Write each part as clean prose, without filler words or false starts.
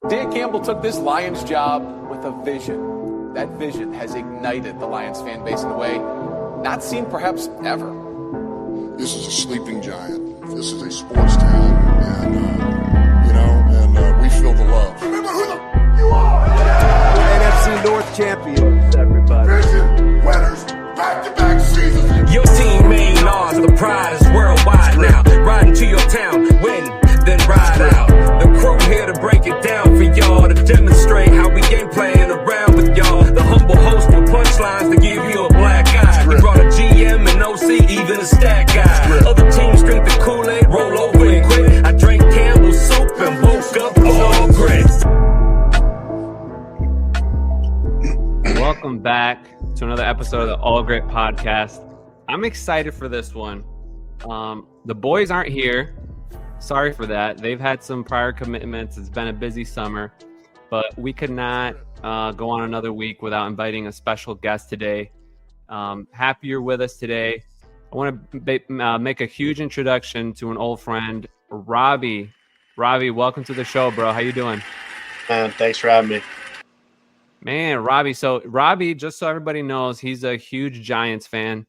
Dan Campbell took this Lions job with a vision. That vision has ignited the Lions fan base in a way not seen perhaps ever. This is a sleeping giant. This is a sports town, and we feel the love. Remember who the you are! NFC North champions, everybody. Vision winners, back-to-back seasons. Your team main ours, the pride is worldwide now. Riding to your town, win, then ride out. The crew here to break it down for y'all, to demonstrate how we ain't playing around with y'all. The humble host with punchlines to give you a black eye. We brought a GM and OC, even a stat guy. Other teams drink the Kool-Aid, roll over and quit. I drank Campbell's soup and woke up all grits. Welcome back to another episode of the All Great Podcast. I'm excited for this one. The boys aren't here. Sorry for that. They've had some prior commitments. It's been a busy summer, but we could not go on another week without inviting a special guest today. Happy you're with us today. I want to make a huge introduction to an old friend, Robbie. Robbie, welcome to the show, bro. How you doing? Man, thanks for having me. Man, Robbie. So Robbie, just so everybody knows, he's a huge Giants fan.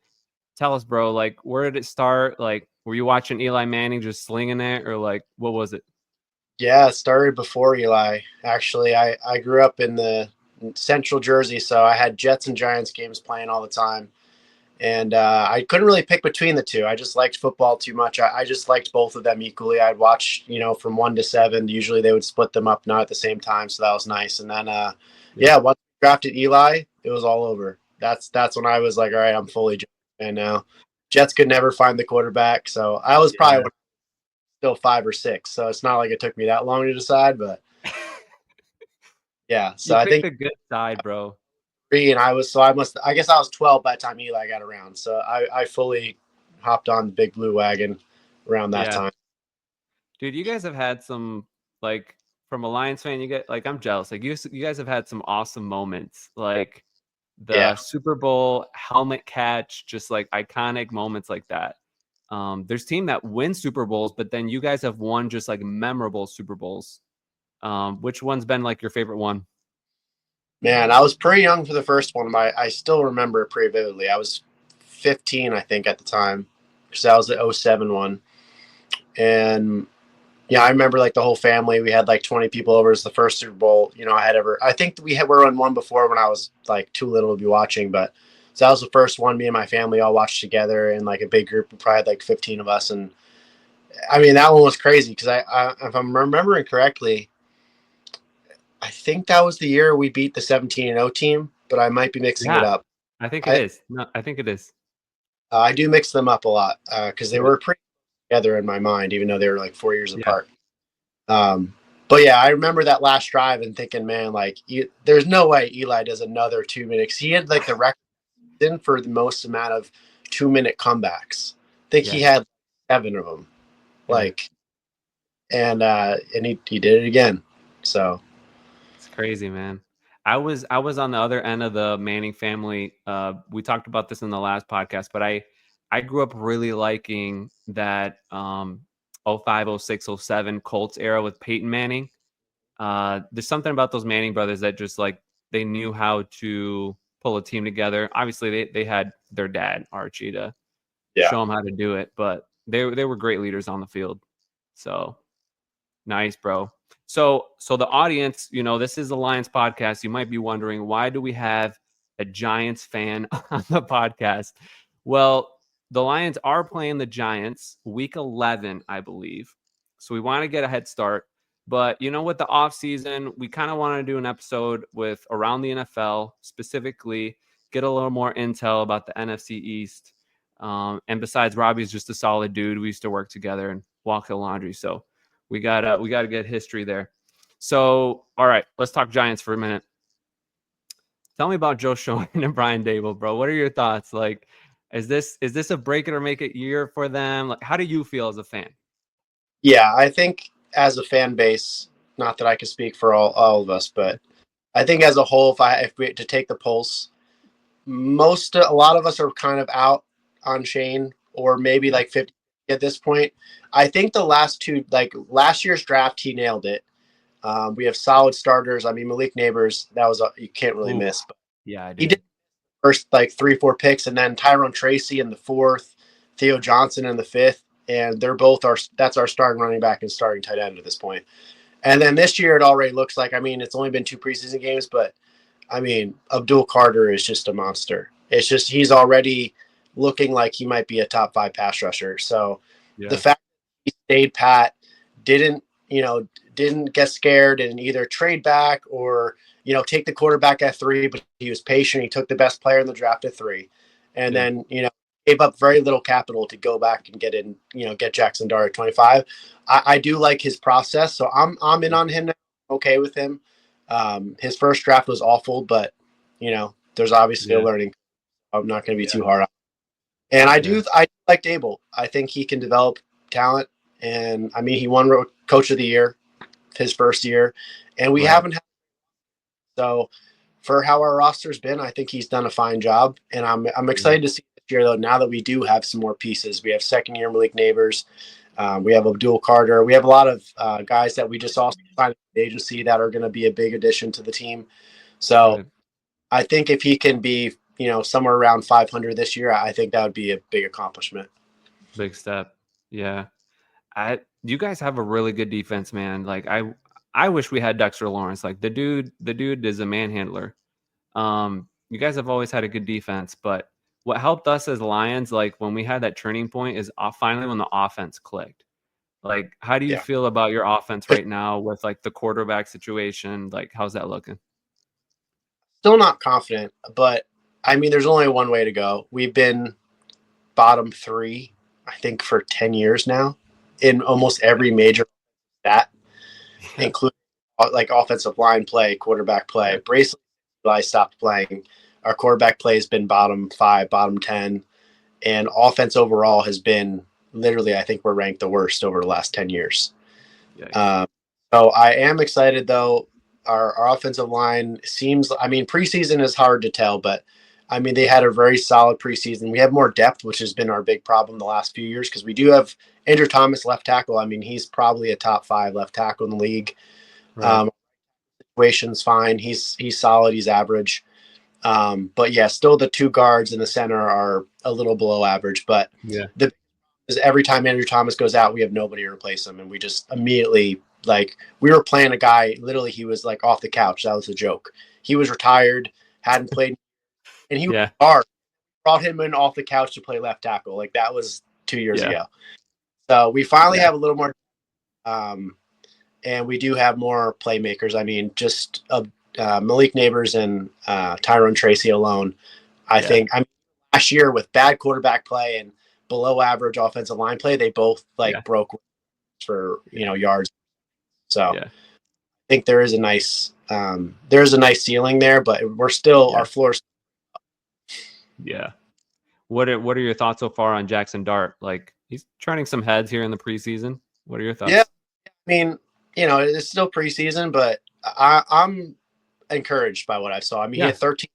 Tell us, bro, like, where did it start? Like, were you watching Eli Manning just slinging it, or like, what was it? Yeah, it started before Eli. Actually, I grew up in the central Jersey, so I had Jets and Giants games playing all the time. And I couldn't really pick between the two. I just liked football too much. I just liked both of them equally. I'd watch, from 1 to 7. Usually they would split them up, not at the same time, so that was nice. And then, once I drafted Eli, it was all over. That's when I was like, all right, I'm fully Giants fan now. Jets could never find the quarterback, so I was probably still 5 or 6. So it's not like it took me that long to decide, but yeah. So I think a good side, bro. And I guess I was 12 by the time Eli got around. So I fully hopped on the big blue wagon around that time. Dude, you guys have had some, like, from a Lions fan, you get, like, I'm jealous. Like, you guys have had some awesome moments, like the Super Bowl helmet catch, just like iconic moments like that. There's team that win Super Bowls, but then you guys have won just like memorable Super Bowls. Which one's been like your favorite one? Man, I was pretty young for the first one. I still remember it pretty vividly. I was 15, I think, at the time, because that was the 07 one. And yeah, I remember like the whole family. We had like 20 people over. It was the first Super Bowl I had ever. I think were on one before when I was like too little to be watching, but so that was the first one. Me and my family all watched together in like a big group. We probably had like 15 of us, and I mean that one was crazy because I if I'm remembering correctly, I think that was the year we beat the 17-0 team, but I might be mixing it up. I think it is. No, I think it is. I do mix them up a lot because they were pretty together in my mind, even though they were like 4 years apart. But yeah, I remember that last drive and thinking, man, like there's no way Eli does another 2 minutes. He had like the record for the most amount of 2-minute comebacks. I think he had 7 of them. And he did it again. So it's crazy, man. I was on the other end of the Manning family. We talked about this in the last podcast, but I grew up really liking that 05, 06, 07 Colts era with Peyton Manning. There's something about those Manning brothers that just like they knew how to pull a team together. Obviously, they had their dad, Archie, to show them how to do it, but they were great leaders on the field. So nice, bro. So the audience, this is the Lions podcast. You might be wondering, why do we have a Giants fan on the podcast? Well, the Lions are playing the Giants week 11, I believe. So we want to get a head start. But, with the offseason, we kind of want to do an episode with around the NFL, specifically get a little more intel about the NFC East. And besides, Robbie's just a solid dude. We used to work together and walk the laundry. So we got to get history there. So, all right, let's talk Giants for a minute. Tell me about Joe Schoen and Brian Daboll, bro. What are your thoughts? Like, is this a break it or make it year for them? Like, how do you feel as a fan? Yeah, I think as a fan base, not that I can speak for all of us, but I think as a whole, if we to take the pulse, a lot of us are kind of out on Shane, or maybe like 50 at this point. I think the last two, like last year's draft, he nailed it. We have solid starters. I mean, Malik Neighbors, you can't really miss. But Yeah, I do. he did first like 3-4 picks, and then Tyrone Tracy in the 4th, Theo Johnson in the 5th, and that's our starting running back and starting tight end at this point. And then this year it already looks like, I mean, it's only been 2 preseason games, but I mean, Abdul Carter is just a monster. It's just he's already looking like he might be a top 5 pass rusher. So the fact that he stayed pat, didn't get scared and either trade back or, take the quarterback at 3, but he was patient. He took the best player in the draft at 3. And then, gave up very little capital to go back and get Jackson Dart at 25. I do like his process. So I'm in on him now. Okay with him. His first draft was awful, but there's obviously a learning. I'm not going to be too hard on him. And I do like Dable. I think he can develop talent. And I mean, he won Coach of the Year his first year, and we haven't had. So for how our roster's been, I think he's done a fine job, and I'm excited to see this year though. Now that we do have some more pieces, we have second year Malik Neighbors, we have Abdul Carter, we have a lot of guys that we just also signed the agency that are going to be a big addition to the team. So I think if he can be somewhere around 500 this year, I think that would be a big accomplishment. Big step. Yeah. You guys have a really good defense, man. Like I wish we had Dexter Lawrence. Like the dude is a manhandler. You guys have always had a good defense, but what helped us as Lions, like when we had that turning point, is finally when the offense clicked. Like, how do you feel about your offense right now with like the quarterback situation? Like, how's that looking? Still not confident, but I mean, there's only one way to go. We've been bottom 3, I think, for 10 years now in almost every major stat, including like offensive line play, quarterback play. Bracelet, I stopped playing. Our quarterback play has been bottom 5, bottom 10, and offense overall has been literally, I think we're ranked the worst over the last 10 years. So I am excited though. Our offensive line seems, I mean, preseason is hard to tell, but I mean, they had a very solid preseason. We have more depth, which has been our big problem the last few years, because we do have Andrew Thomas left tackle. I mean, he's probably a top 5 left tackle in the league. Situation's fine. He's solid. He's average. But yeah, still the 2 guards in the center are a little below average. But every time Andrew Thomas goes out, we have nobody to replace him, and we just immediately, like, we were playing a guy. Literally, he was like off the couch. That was a joke. He was retired, hadn't played, and he was hard. Brought him in off the couch to play left tackle. Like, that was 2 years ago. So we finally have a little more, and we do have more playmakers. I mean, just Malik Neighbors and Tyrone Tracy alone. I think, I mean, last year with bad quarterback play and below average offensive line play, they both broke for yards. So I think there is a nice ceiling there, but we're still our floor's. Yeah. What are your thoughts so far on Jackson Dart? Like, he's turning some heads here in the preseason. What are your thoughts? Yeah, I mean, it's still preseason, but I'm encouraged by what I saw. I mean, he had 13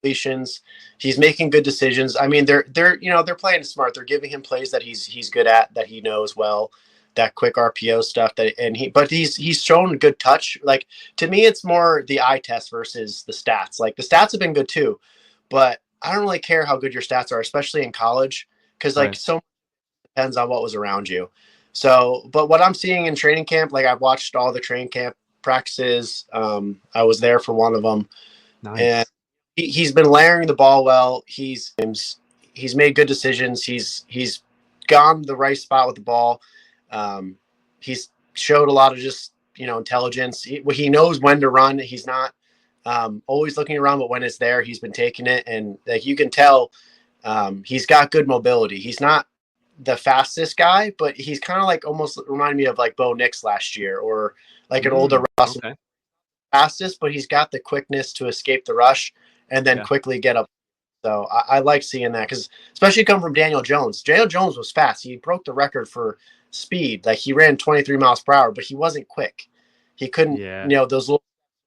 completions. He's making good decisions. I mean, they're playing smart. They're giving him plays that he's good at, that he knows well, that quick RPO stuff. But he's shown good touch. Like, to me, it's more the eye test versus the stats. Like, the stats have been good too, but I don't really care how good your stats are, especially in college, because so much depends on what was around you. So, but what I'm seeing in training camp, like, I've watched all the training camp practices. I was there for one of them, and he's been layering the ball well. He's made good decisions. He's gone the right spot with the ball. He's showed a lot of just intelligence. He knows when to run. He's not always looking around, but when it's there, he's been taking it, and like, you can tell he's got good mobility. He's not the fastest guy, but he's kind of like, almost reminded me of like Bo Nix last year, or like an older Russell. Fastest, but he's got the quickness to escape the rush and then quickly get up. So I like seeing that, because especially coming from Daniel Jones. Daniel Jones was fast. He broke the record for speed. Like, he ran 23 miles per hour, but he wasn't quick. He couldn't, those little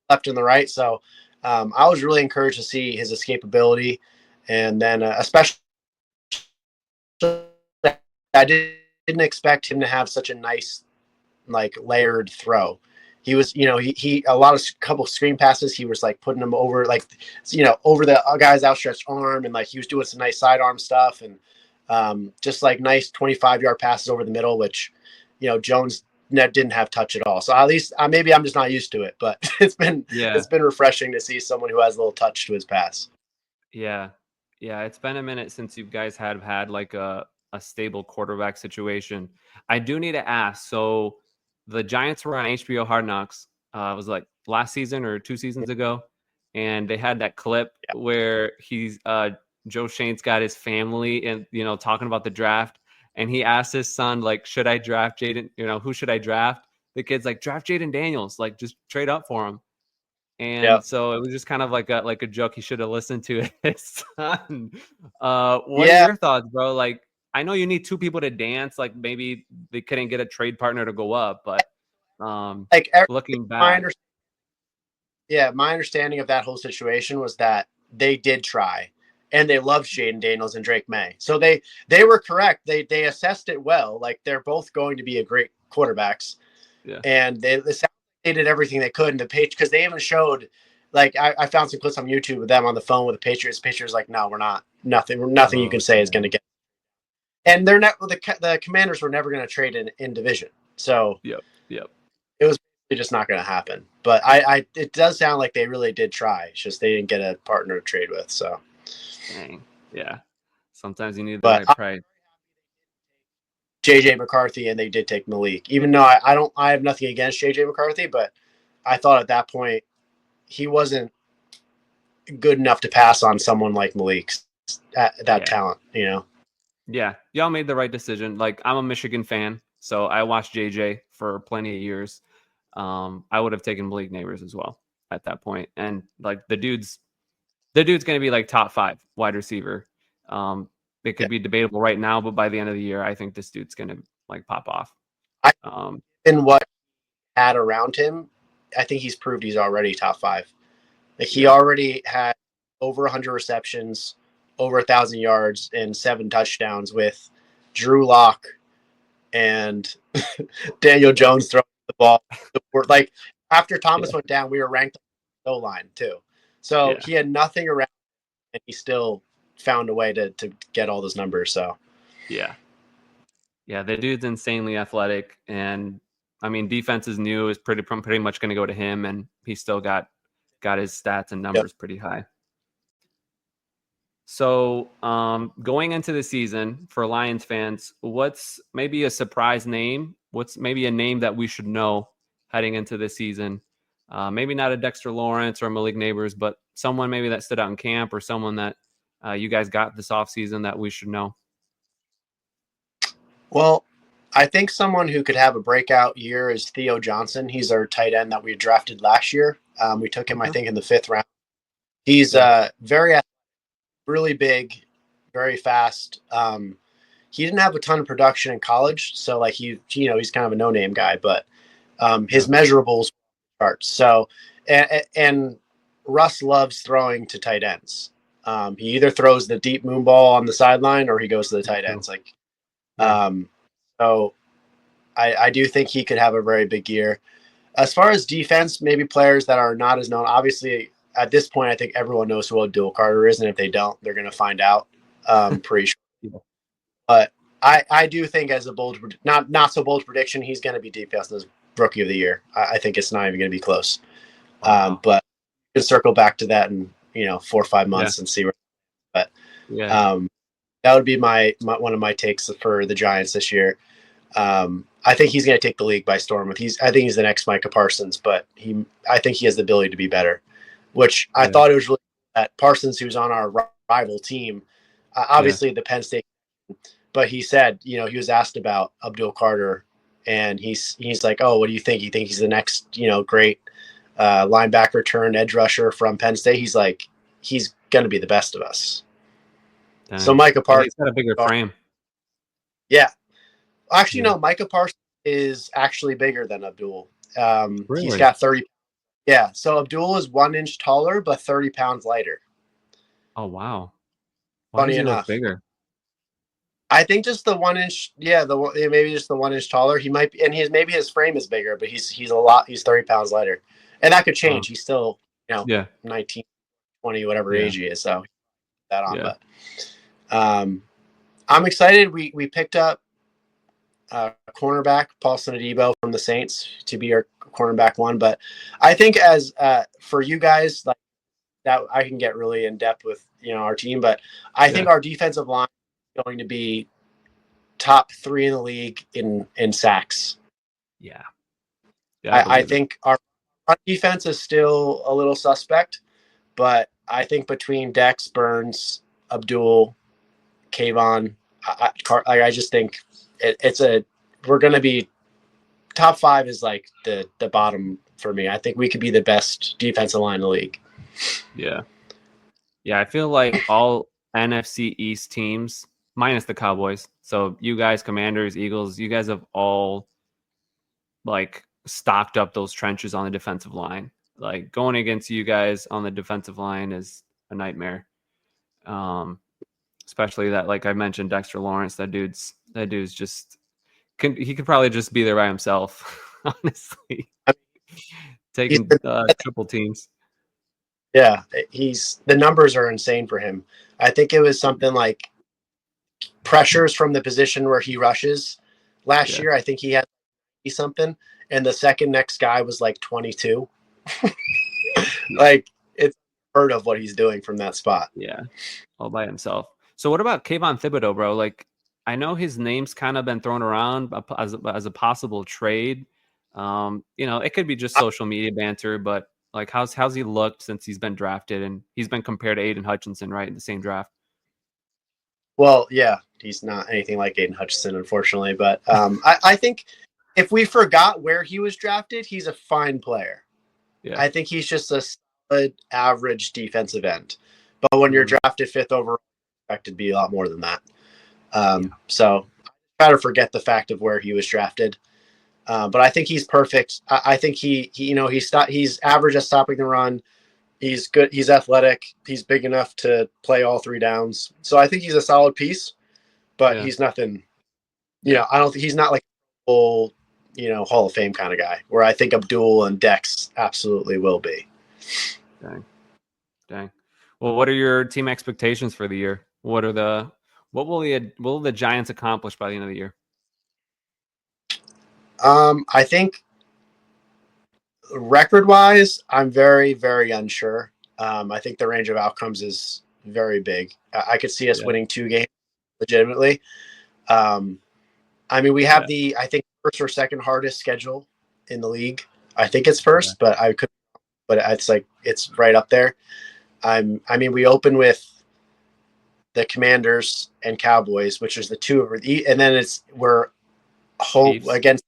left and the right. So I was really encouraged to see his escapability, and then especially I didn't expect him to have such a nice, like, layered throw. He was, he a lot of couple screen passes. He was like putting them over, like, over the guy's outstretched arm, and like he was doing some nice sidearm stuff, and just like nice 25-yard passes over the middle, which, Jones didn't have touch at all. So at least maybe I'm just not used to it, but it's been refreshing to see someone who has a little touch to his pass. Yeah, it's been a minute since you guys have had like a stable quarterback situation. I do need to ask. So the Giants were on HBO Hard Knocks. It was like last season or 2 seasons ago, and they had that clip where Joe Shane's got his family and talking about the draft, and he asked his son, like, should I draft Jaden? Who should I draft? The kid's like, draft Jaden Daniels, like just trade up for him. And so it was just kind of like a joke. He should have listened to his son. What are your thoughts, bro? Like, I know you need 2 people to dance. Like maybe they couldn't get a trade partner to go up, but looking back, my understanding of that whole situation was that they did try, and they loved Jaden Daniels and Drake May. So they were correct. They assessed it well. Like they're both going to be a great quarterbacks. Yeah. And they did everything they could in the page, because they even showed, like, I found some clips on YouTube of them on the phone with the Patriots. Patriots like, no, we're not. Nothing you can say is going to get. And they're not. The Commanders were never going to trade in division. So yep. It was just not going to happen. But it does sound like they really did try. It's just they didn't get a partner to trade with. So. Dang. Yeah. Sometimes you need the right price. JJ McCarthy, and they did take Malik. Even though I have nothing against JJ McCarthy, but I thought at that point he wasn't good enough to pass on someone like Malik's talent, Yeah, y'all made the right decision. Like, I'm a Michigan fan, so I watched JJ for plenty of years. I would have taken Malik Neighbors as well at that point. And like the dude's going to be like top 5 wide receiver. It could be debatable right now, but by the end of the year, I think this dude's going to like pop off. In what he had around him, I think he's proved he's already top 5. Like he already had over 100 receptions, over 1,000 yards, and 7 touchdowns with Drew Lock and Daniel Jones throwing the ball. Like after Thomas went down, we were ranked on the O-line too. So he had nothing around, and he still found a way to get all those numbers. So yeah, the dude's insanely athletic, and I mean defense is new, is pretty much going to go to him, and he still got his stats and numbers pretty high. So going into the season for Lions fans, what's maybe a surprise name? What's maybe a name that we should know heading into the season? Maybe not a Dexter Lawrence or Malik Neighbors, but someone maybe that stood out in camp, or someone that you guys got this offseason that we should know. Well, I think someone who could have a breakout year is Theo Johnson. He's our tight end that we drafted last year. We took him, I think, in the 5th round. He's very really big, very fast. He didn't have a ton of production in college, so like he's kind of a no-name guy, but his measurables charts. So and Russ loves throwing to tight ends. He either throws the deep moon ball on the sideline or he goes to the tight ends. Like, so I do think he could have a very big year. As far as defense, maybe players that are not as known. Obviously, at this point, I think everyone knows who Abdul Carter is, and if they don't, they're going to find out pretty sure. But I do think, as a bold, not so bold prediction, he's going to be defensive rookie of the year. I think it's not even going to be close. But we can circle back to that in 4 or 5 months and see where. But that would be my one of my takes for the Giants this year. I think he's going to take the league by storm. I think he's the next Micah Parsons, but I think he has the ability to be better. Which I thought it was really that Parsons, who's on our rival team, obviously the Penn State, but he said, he was asked about Abdul Carter, and he's like, oh, what do you think? You think he's the next, great linebacker turned edge rusher from Penn State? He's like, he's going to be the best of us. Dang. So Micah Parsons, he's got a bigger frame. Yeah. Actually, no, Micah Parsons is actually bigger than Abdul. Really? He's got 30. Yeah. So Abdul is 1 inch taller, but 30 pounds lighter. Oh, wow. Funny enough. Bigger. I think just the 1 inch, maybe just the 1 inch taller. He might be, and maybe his frame is bigger, but he's he's 30 pounds lighter, and that could change. He's still, Yeah. 19, 20, whatever Yeah. age he is. So that on, Yeah. but I'm excited. We picked up cornerback Paulson Adebo from the Saints to be our cornerback one. But I think as for you guys, like that, I can get really in depth with our team, but I think our defensive line is going to be top 3 in the league in sacks. Yeah. I think our defense is still a little suspect, but I think between Dex, Burns, Abdul, Kayvon, I just think we're going to be top 5 is like the bottom for me. I think we could be the best defensive line in the league. Yeah. Yeah. I feel like all NFC East teams, minus the Cowboys. So you guys, Commanders, Eagles, you guys have all like stocked up those trenches on the defensive line. Like going against you guys on the defensive line is a nightmare. Especially that, like I mentioned, Dexter Lawrence, that dude's just he could probably just be there by himself, honestly. Taking triple teams. Yeah, the numbers are insane for him. I think it was something like pressures from the position where he rushes last year. I think he had something, and the second next guy was like 22. Like it's heard of what he's doing from that spot. Yeah, all by himself. So what about Kayvon Thibodeau, bro? Like I know his name's kind of been thrown around as a possible trade. It could be just social media banter, but like how's he looked since he's been drafted, and he's been compared to Aiden Hutchinson, right, in the same draft? Well, yeah, he's not anything like Aiden Hutchinson, unfortunately. But I think if we forgot where he was drafted, he's a fine player. Yeah. I think he's just a solid, average defensive end. But when you're drafted 5th overall, expected to be a lot more than that. So I try to forget the fact of where he was drafted. But I think he's perfect. I think he's average at stopping the run. He's good. He's athletic. He's big enough to play all 3 downs. So I think he's a solid piece, but he's nothing, I don't think he's not like a full, Hall of Fame kind of guy, where I think Abdul and Dex absolutely will be. Dang. Well, what are your team expectations for the year? What will the Giants accomplish by the end of the year? I think record-wise, I'm very, very unsure. I think the range of outcomes is very big. I could see us winning 2 games legitimately. We have I think, first or second hardest schedule in the league. I think it's first, but it's right up there. We open with the Commanders and Cowboys, which is the 2 and then we're home against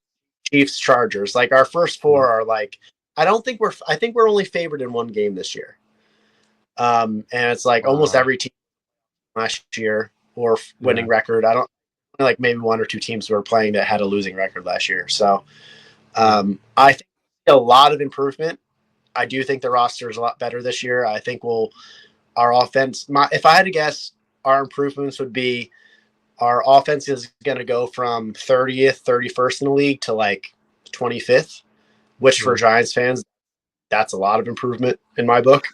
Chiefs, Chargers. Like our first 4 are like, I think we're only favored in 1 game this year. And it's like almost every team last year or winning record. I don't like maybe 1 or 2 teams who were playing that had a losing record last year. So I think a lot of improvement. I do think the roster is a lot better this year. I think our offense, if I had to guess, our improvements would be our offense is going to go from 30th, 31st in the league to like 25th, which for Giants fans, that's a lot of improvement in my book.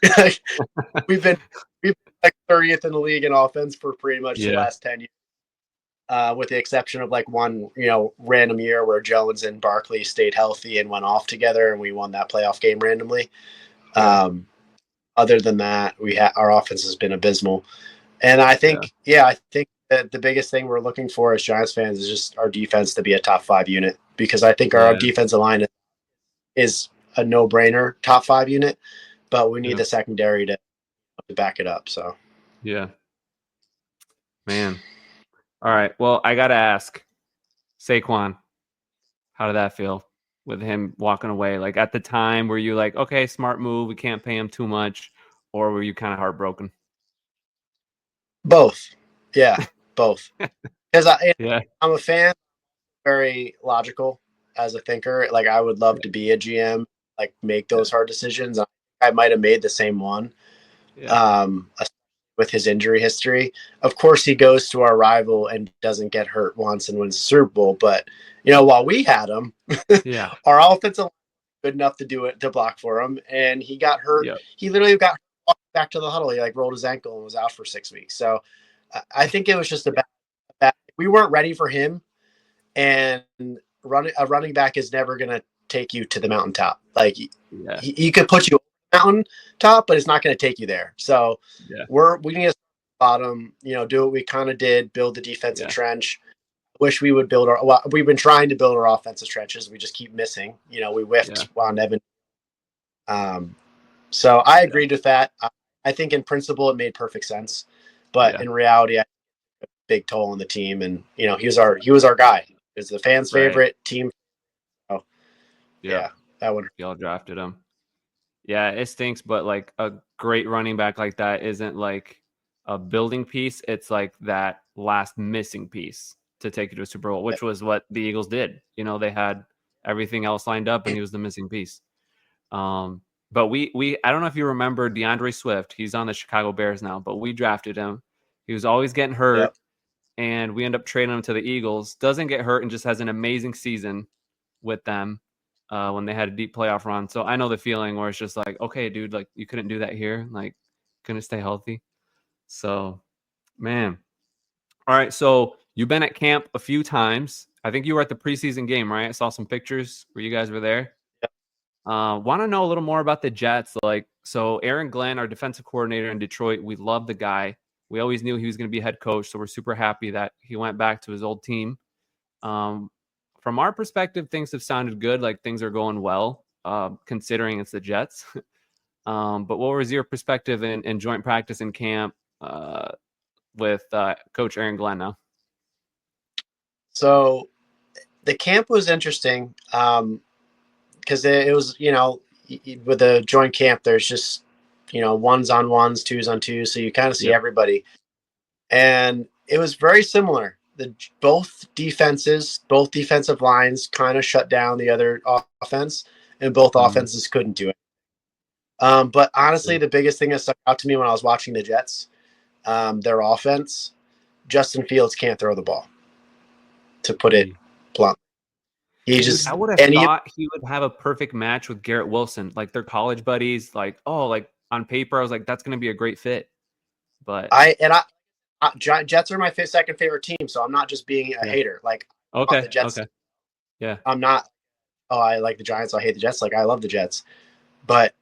We've been like 30th in the league in offense for pretty much the last 10 years, with the exception of like one, random year where Jones and Barkley stayed healthy and went off together and we won that playoff game randomly. Other than that, our offense has been abysmal. And I think, I think that the biggest thing we're looking for as Giants fans is just our defense to be a top 5 unit, because I think our defensive line is a no-brainer top 5 unit, but we need the secondary to back it up. So, man. All right. Well, I got to ask, Saquon, how did that feel with him walking away? Like at the time, were you like, okay, smart move, we can't pay him too much, or were you kind of heartbroken? Both. Yeah, both. Because I'm a fan, very logical as a thinker. Like I would love to be a GM, like make those hard decisions. I might have made the same one. with his injury history. Of course, he goes to our rival and doesn't get hurt once and wins the Super Bowl. But, while we had him, Yeah. our offensive line was good enough to block for him. And he got hurt. Yep. He literally got back to the huddle. He rolled his ankle and was out for 6 weeks. So I think it was just a bad. We weren't ready for him. And a running back is never going to take you to the mountaintop. He could put you mountaintop, but it's not going to take you there. So we need to bottom, do what we kind of did, build the defensive trench. Wish we would we've been trying to build our offensive trenches. We just keep missing. We whiffed on Evan. So I agreed with that. I think in principle it made perfect sense, but in reality, I took a big toll on the team. And he was our guy. He was the fans' favorite team. Oh, that one. Y'all drafted him. Yeah, it stinks, but a great running back like that isn't a building piece. It's that last missing piece to take you to a Super Bowl, which was what the Eagles did. They had everything else lined up, and he was the missing piece. But we I don't know if you remember DeAndre Swift. He's on the Chicago Bears now, but we drafted him. He was always getting hurt, and we end up trading him to the Eagles. Doesn't get hurt and just has an amazing season with them. When they had a deep playoff run. So I know the feeling where it's just okay, dude, you couldn't do that here. Couldn't stay healthy. So, man. All right. So you've been at camp a few times. I think you were at the preseason game, right? I saw some pictures where you guys were there. Want to know a little more about the Jets. So Aaron Glenn, our defensive coordinator in Detroit, we love the guy. We always knew he was going to be head coach. So we're super happy that he went back to his old team. From our perspective, things have sounded good. Things are going well, considering it's the Jets. But what was your perspective in joint practice and camp with Coach Aaron Glenn now? So the camp was interesting because it was, with the joint camp, there's just, ones on ones, twos on twos. So you kind of see everybody. And it was very similar. Both defensive lines kind of shut down the other offense, and both offenses couldn't do it. But honestly, the biggest thing that stuck out to me when I was watching the Jets, their offense, Justin Fields can't throw the ball, to put it blunt. I would have thought he would have a perfect match with Garrett Wilson. They're college buddies. On paper, I was that's going to be a great fit. But Jets are my second favorite team, so I'm not just being a hater. The Jets. Okay. Yeah. I'm not. Oh, I like the Giants. So I hate the Jets. I love the Jets, but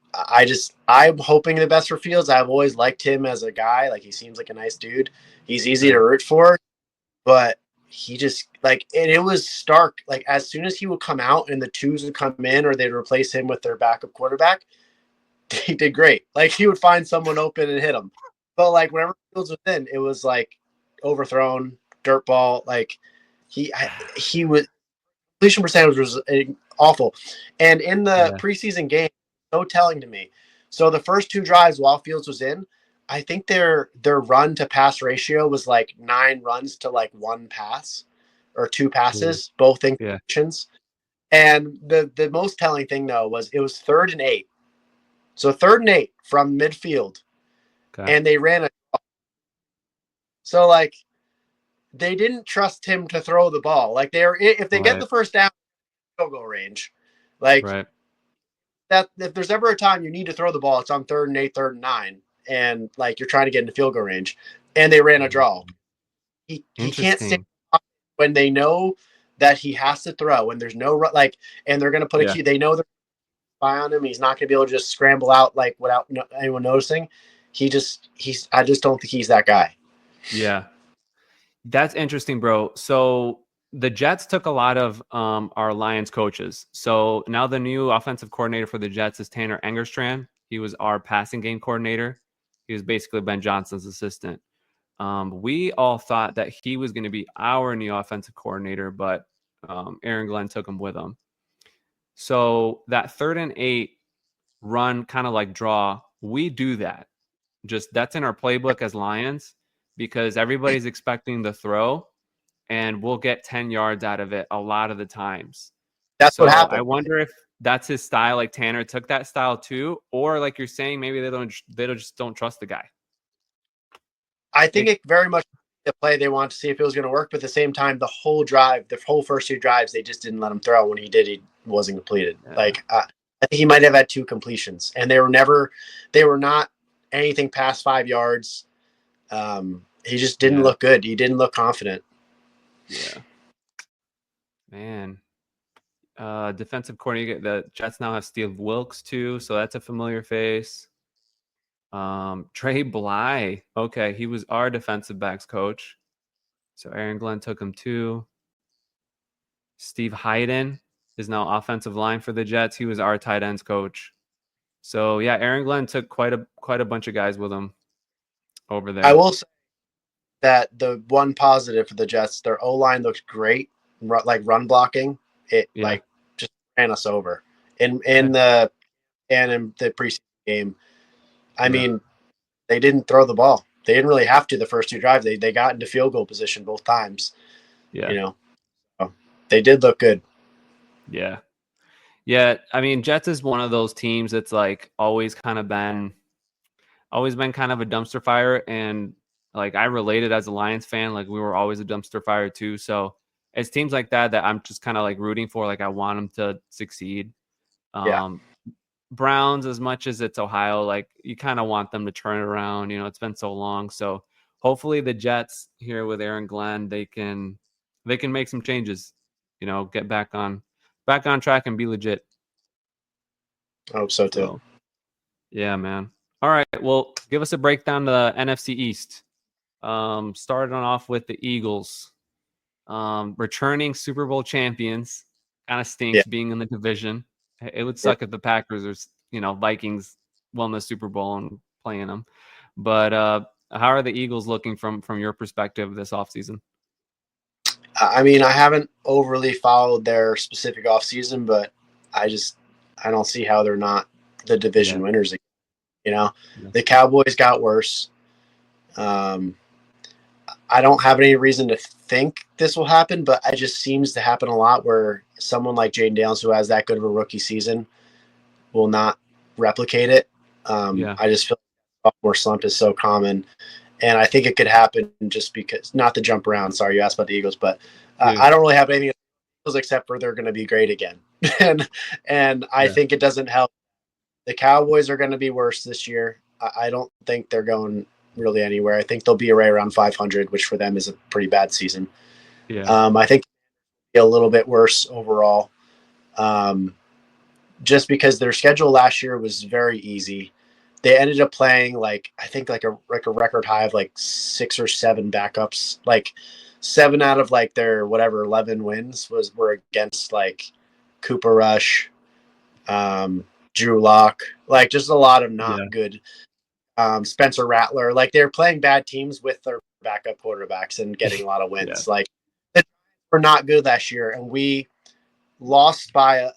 I'm hoping the best for Fields. I've always liked him as a guy. He seems like a nice dude. He's easy to root for, but he just and it was stark. As soon as he would come out and the twos would come in, or they'd replace him with their backup quarterback, he did great. He would find someone open and hit him. But whenever Fields was in, it was overthrown, dirt ball. He was completion percentage was awful. And in the preseason game, so telling to me. So the first two drives while Fields was in, I think their run to pass ratio was 9 runs to 1 pass or 2 passes, both incompletions. And the most telling thing though was it was 3rd and 8. So 3rd and 8 from midfield. Okay. And they ran so they didn't trust him to throw the ball. If they get the first down, field goal range. That if there's ever a time you need to throw the ball, it's on 3rd and 8, 3rd and 9, and you're trying to get into field goal range. And they ran a draw. He can't stay when they know that he has to throw, and there's no and they're going to put a key. They know they're spy on him. He's not going to be able to just scramble out without anyone noticing. I just don't think he's that guy. Yeah. That's interesting, bro. So the Jets took a lot of our Lions coaches. So now the new offensive coordinator for the Jets is Tanner Engerstrand. He was our passing game coordinator. He was basically Ben Johnson's assistant. We all thought that he was going to be our new offensive coordinator, but Aaron Glenn took him with him. So that 3rd and 8 run kind of draw, we do that. That's in our playbook as Lions because everybody's expecting the throw and we'll get 10 yards out of it a lot of the times. That's what happened. I wonder if that's his style. Tanner took that style too, or you're saying, maybe they just don't trust the guy. I think it very much the play they want to see if it was going to work, but at the same time, the whole first 2 drives, they just didn't let him throw. When he did, he wasn't completed. Yeah. Like I think he might have had 2 completions, and they were not anything past 5 yards. He just didn't look good. He didn't look confident. Yeah, man. Defensive coordinator. The Jets now have Steve Wilkes too, so that's a familiar face. Trey Bly. Okay, he was our defensive backs coach. So Aaron Glenn took him too. Steve Hayden is now offensive line for the Jets. He was our tight ends coach. So yeah, Aaron Glenn took quite a bunch of guys with him over there. I will say that the one positive for the Jets, their O-line looked great, like run blocking. It like just ran us over in the preseason game. I mean, they didn't throw the ball. They didn't really have to the first 2 drives. They got into field goal position both times. Yeah. You know, so they did look good. Yeah. Yeah. I mean, Jets is one of those teams that's like always been kind of a dumpster fire. And like I related as a Lions fan, like we were always a dumpster fire too. So it's teams like that I'm just kind of like rooting for. Like I want them to succeed. Browns, as much as it's Ohio, like you kind of want them to turn it around. You know, it's been so long. So hopefully the Jets here with Aaron Glenn, they can make some changes, you know, get back on track and be legit. I hope so too. Yeah, man. All right. Well, give us a breakdown to the NFC East. Starting off with the Eagles. Returning Super Bowl champions. Kind of stinks being in the division. It would suck if the Packers or Vikings won the Super Bowl and playing them. But how are the Eagles looking from your perspective this offseason? I mean, I haven't overly followed their specific offseason, but I don't see how they're not the division winners. You know, the Cowboys got worse. I don't have any reason to think this will happen, but it just seems to happen a lot where someone like Jaden Daniels, who has that good of a rookie season, will not replicate it. I just feel like sophomore slump is so common. And I think it could happen just because, not to jump around. Sorry, you asked about the Eagles, but I don't really have anything except for they're going to be great again. and I think it doesn't help. The Cowboys are going to be worse this year. I don't think they're going really anywhere. I think they'll be right around 500, which for them is a pretty bad season. I think a little bit worse overall, just because their schedule last year was very easy. They ended up playing like a record high of like 6 or 7 backups. Like 7 out of like their 11 wins were against like Cooper Rush, Drew Lock, like just a lot of not good. Spencer Rattler, like they're playing bad teams with their backup quarterbacks and getting a lot of wins. Like we're not good last year, and we lost by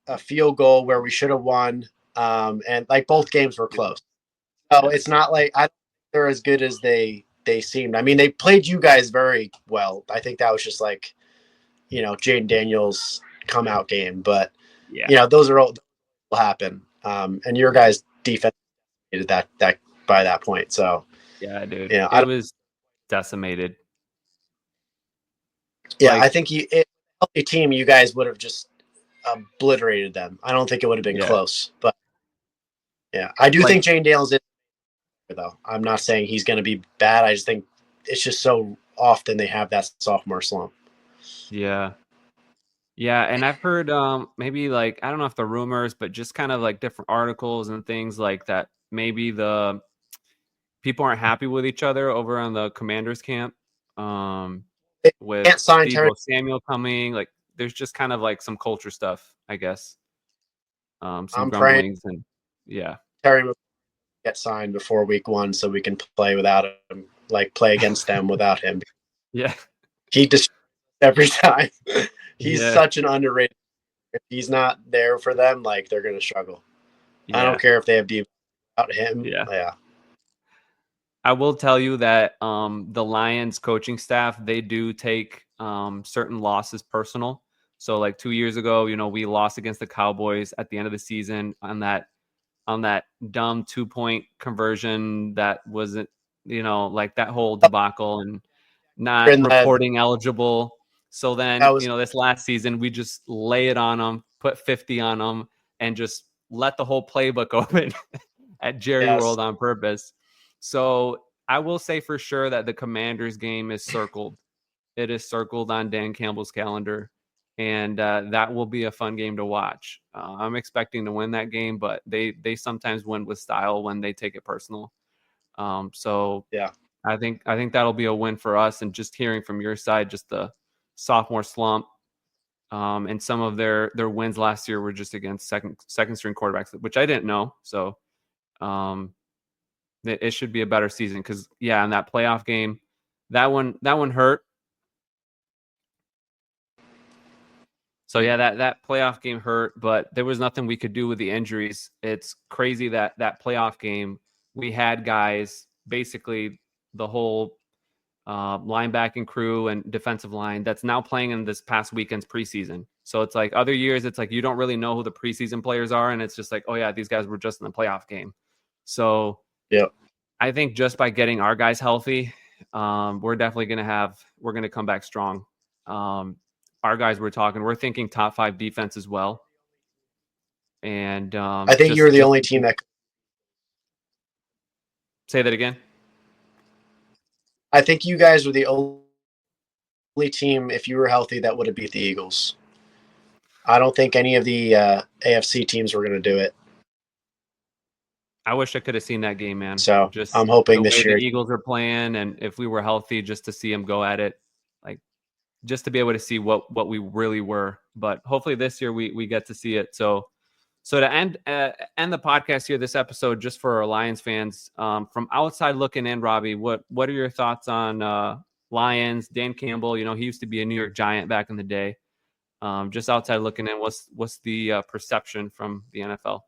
a field goal where we should have won. And like both games were close. So it's not like they're as good as they seemed. I mean, they played you guys very well. I think that was just like, Jaden Daniels come out game, but those are all will happen. And your guys' defense did that by that point. So dude, it was decimated. Yeah, I think a team, you guys would have just obliterated them. I don't think it would have been close, but I do think Jane Daniels is though. I'm not saying he's going to be bad. I just think it's just so often they have that sophomore slump. Yeah, and I've heard maybe like, I don't know if the rumors, but just kind of like different articles and things like that. Maybe the people aren't happy with each other over on the Commanders camp. With Steve Samuel coming, like there's just kind of like some culture stuff, I guess. Some grumblings and Terry will get signed before week 1 so we can play without him, like play against them without him. He just every time. He's such an underrated. If he's not there for them, like they're gonna struggle. I don't care if they have deep without him. I will tell you that the Lions coaching staff, they do take certain losses personal. So like 2 years ago, we lost against the Cowboys at the end of the season on that dumb 2-point conversion that wasn't like that whole debacle and not In that- reporting eligible. So then, That was- this last season, we just lay it on them, put 50 on them, and just let the whole playbook open at Jerry Yes. World on purpose. So I will say for sure that the Commanders game is circled. It is circled on Dan Campbell's calendar, and that will be a fun game to watch. I'm expecting to win that game, but they sometimes win with style when they take it personal. So yeah, I think that'll be a win for us. And just hearing from your side, just the sophomore slump, and some of their wins last year were just against second string quarterbacks, which I didn't know. So it should be a better season because in that playoff game, that one hurt. So that playoff game hurt, but there was nothing we could do with the injuries. It's crazy that playoff game we had guys, basically the whole linebacking crew and defensive line that's now playing in this past weekend's preseason. So it's like other years, it's like you don't really know who the preseason players are, and it's just like, oh yeah, these guys were just in the playoff game. So yeah, I think just by getting our guys healthy, we're definitely we're gonna come back strong. Our guys we're thinking top 5 defense as well. And I think you're the only team that. Say that again. I think you guys were the only team, if you were healthy, that would have beat the Eagles. I don't think any of the AFC teams were going to do it. I wish I could have seen that game, man. So just I'm hoping the this way year the Eagles are playing, and if we were healthy, just to see them go at it, like just to be able to see what we really were. But hopefully this year we get to see it. So to end the podcast here, this episode, just for our Lions fans, from outside looking in, Robbie, what are your thoughts on Lions? Dan Campbell, he used to be a New York Giant back in the day. Just outside looking in, what's the perception from the NFL?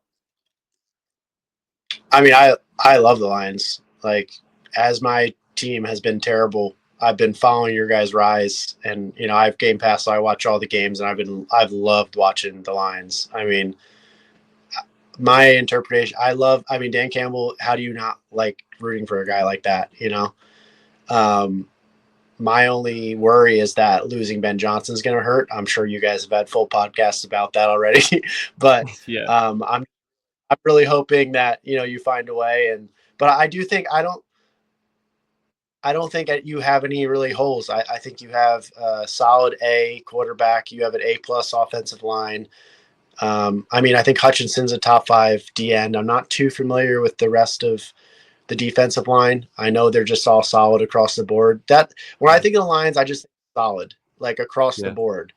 I mean, I love the Lions. Like, as my team has been terrible, I've been following your guys' rise, and I've Game Pass, so I watch all the games, and I've loved watching the Lions. I mean, my interpretation, Dan Campbell, how do you not like rooting for a guy like that? My only worry is that losing Ben Johnson is going to hurt. I'm sure you guys have had full podcasts about that already, but yeah. I'm really hoping that you find a way. But I do think I don't think that you have any really holes. I think you have a solid A quarterback. You have an A+ offensive line. I think Hutchinson's a top 5 D end. I'm not too familiar with the rest of the defensive line. I know they're just all solid across the board. That when I think of the Lions, I just think solid, like across the board.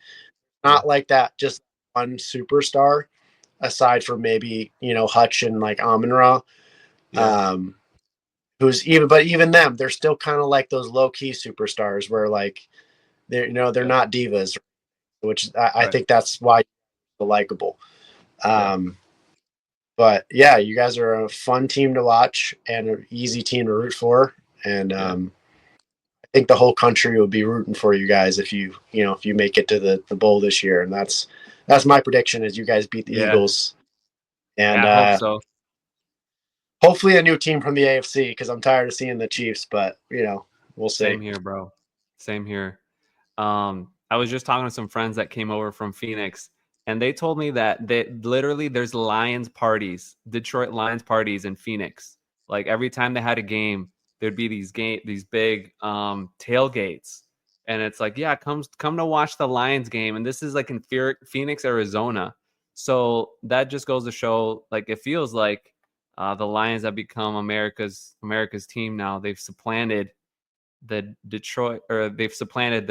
Not like that, just one superstar aside from maybe, Hutch and like Amon-Ra. But even them, they're still kind of like those low key superstars where like they're not divas, which I think that's why they're likable. But yeah, you guys are a fun team to watch and an easy team to root for. And I think the whole country will be rooting for you guys if you make it to the bowl this year. And that's my prediction is you guys beat the Eagles. And I hope so. Hopefully a new team from the AFC, because I'm tired of seeing the Chiefs, but we'll see. Same here, bro. Same here. I was just talking to some friends that came over from Phoenix, and they told me that literally there's Lions parties, Detroit Lions parties in Phoenix. Like every time they had a game, there'd be these big tailgates. And it's like, yeah, come to watch the Lions game. And this is like in Phoenix, Arizona. So that just goes to show, like, it feels like the Lions have become America's team now. They've supplanted the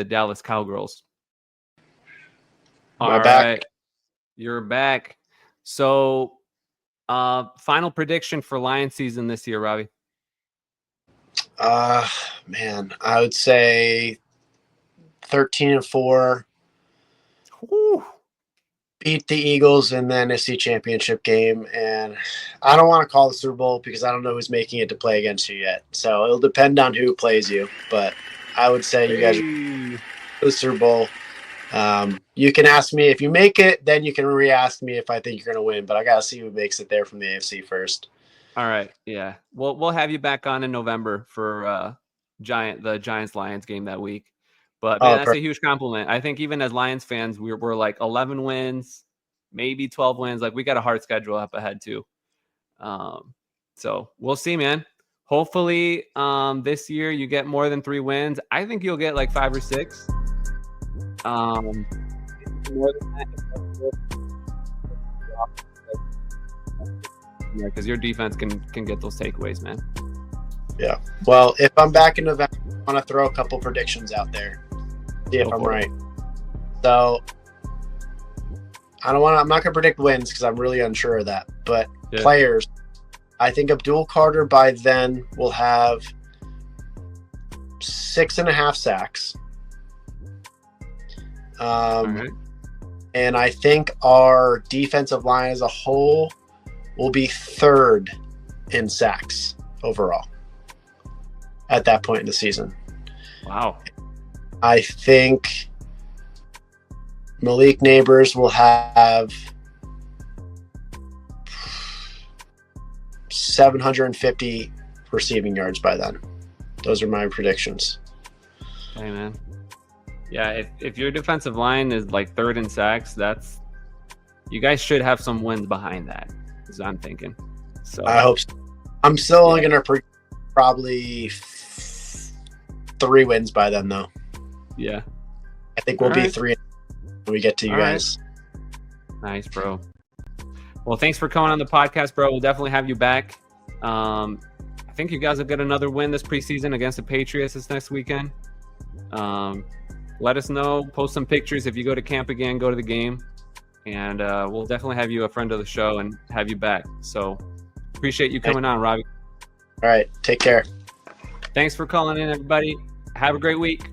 Dallas Cowgirls. All right. You're back. So, final prediction for Lions season this year, Robbie. Man, I would say 13-4. Woo. Beat the Eagles in the NFC Championship game, and I don't want to call the Super Bowl because I don't know who's making it to play against you yet. So it'll depend on who plays you, but I would say you guys are the Super Bowl. You can ask me if you make it, then you can re-ask me if I think you're going to win, but I got to see who makes it there from the AFC first. All right. Yeah. We'll have you back on in November for the Giants Lions game that week. But man, that's a huge compliment. I think even as Lions fans, we're like 11 wins, maybe 12 wins. Like we got a hard schedule up ahead too. So we'll see, man. Hopefully this year you get more than 3 wins. I think you'll get like 5 or 6. More than that, because your defense can get those takeaways, man. Yeah. Well, if I'm back in November, I want to throw a couple predictions out there. See if I'm right. So I'm not going to predict wins because I'm really unsure of that. But players, I think Abdul Carter by then will have 6.5 sacks. Right. And I think our defensive line as a whole will be 3rd in sacks overall at that point in the season. Wow. I think Malik Neighbors will have 750 receiving yards by then. Those are my predictions. Hey, man. Yeah, if your defensive line is like 3rd in sacks, you guys should have some wins behind that, is what I'm thinking. So I hope so. I'm still only going to predict probably 3 wins by then, though. Yeah. I think we'll be 3 when we get to you guys. Right. Nice, bro. Well, thanks for coming on the podcast, bro. We'll definitely have you back. I think you guys will get another win this preseason against the Patriots this next weekend. Let us know. Post some pictures. If you go to camp again, go to the game. And we'll definitely have you a friend of the show and have you back. So appreciate you coming on, Robbie. All right. Take care. Thanks for calling in, everybody. Have a great week.